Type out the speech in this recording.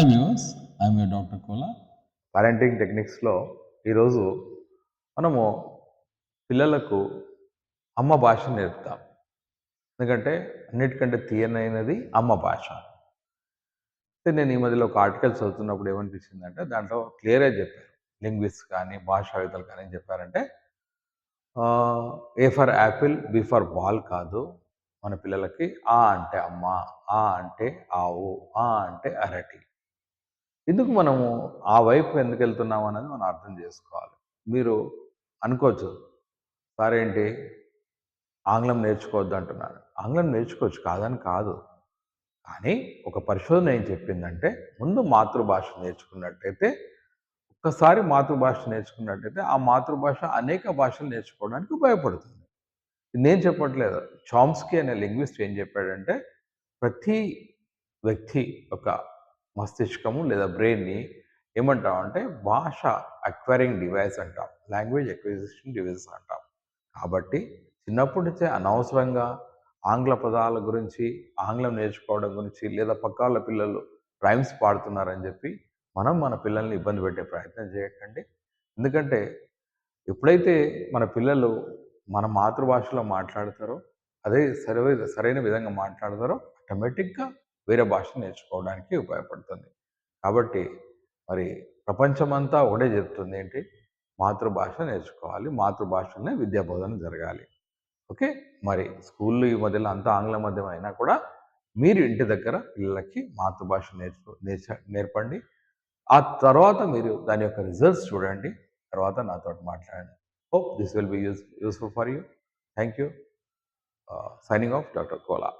Hi viewers, I'm your doctor Kola. Parenting టెక్నిక్స్లో ఈరోజు మనము పిల్లలకు అమ్మ భాష నేర్పుతాం. ఎందుకంటే అన్నిటికంటే తీయనైనది అమ్మ భాష. అయితే నేను ఈ మధ్యలో ఒక ఆర్టికల్ చదువుతున్నప్పుడు ఏమనిపించిందంటే దాంట్లో క్లియర్గా చెప్పారు, లింగ్విస్ట్ కానీ భాషావేత్తలు కానీ ఏం చెప్పారంటే A for apple, B for ball కాదు మన పిల్లలకి. ఆ అంటే అమ్మ, ఆ అంటే ఆవు, ఆ అంటే అరటి. ఎందుకు మనము ఆ వైపు ఎందుకు వెళ్తున్నాం అనేది మనం అర్థం చేసుకోవాలి. మీరు అనుకోవచ్చు, సార్ ఏంటి ఆంగ్లం నేర్చుకోవద్దు అంటున్నారు. ఆంగ్లం నేర్చుకోవచ్చు, కాదని కాదు. కానీ ఒక పరిశోధన ఏం చెప్పిందంటే ముందు మాతృభాష నేర్చుకున్నట్టయితే, ఒక్కసారి మాతృభాష నేర్చుకున్నట్టయితే ఆ మాతృభాష అనేక భాషలు నేర్చుకోవడానికి ఉపయోగపడుతుంది. నేను చెప్పట్లేదు, చామ్స్కీ అనే లింగ్విస్ట్ ఏం చెప్పాడంటే ప్రతి వ్యక్తి ఒక మస్తిష్కము లేదా బ్రెయిన్ని ఏమంటామంటే భాష అక్వైరింగ్ డివైస్ అంటాం, లాంగ్వేజ్ అక్విజిషన్ డివైస్ అంటాం. కాబట్టి చిన్నప్పటి నుంచే అనవసరంగా ఆంగ్ల పదాల గురించి, ఆంగ్లం నేర్చుకోవడం గురించి, లేదా పక్క వాళ్ళ పిల్లలు రైమ్స్ పాడుతున్నారని చెప్పి మనం మన పిల్లల్ని ఇబ్బంది పెట్టే ప్రయత్నం చేయకండి. ఎందుకంటే ఎప్పుడైతే మన పిల్లలు మన మాతృభాషలో మాట్లాడతారో, అదే సరైన విధంగా మాట్లాడతారో ఆటోమేటిక్గా వేరే భాష నేర్చుకోవడానికి ఉపయోగపడుతుంది. కాబట్టి మరి ప్రపంచమంతా ఒకటే చెప్తుంది ఏంటి, మాతృభాష నేర్చుకోవాలి, మాతృభాషలోనే విద్యా బోధన జరగాలి. ఓకే. మరి స్కూళ్ళు ఈ మధ్యలో అంతా ఆంగ్ల మాధ్యమం అయినా కూడా మీరు ఇంటి దగ్గర పిల్లలకి మాతృభాష నేర్పండి. ఆ తర్వాత మీరు దాని యొక్క రిజల్ట్స్ చూడండి. తర్వాత నాతో మాట్లాడండి. Hope this will be useful for you. Thank you. Signing off doctor Kola.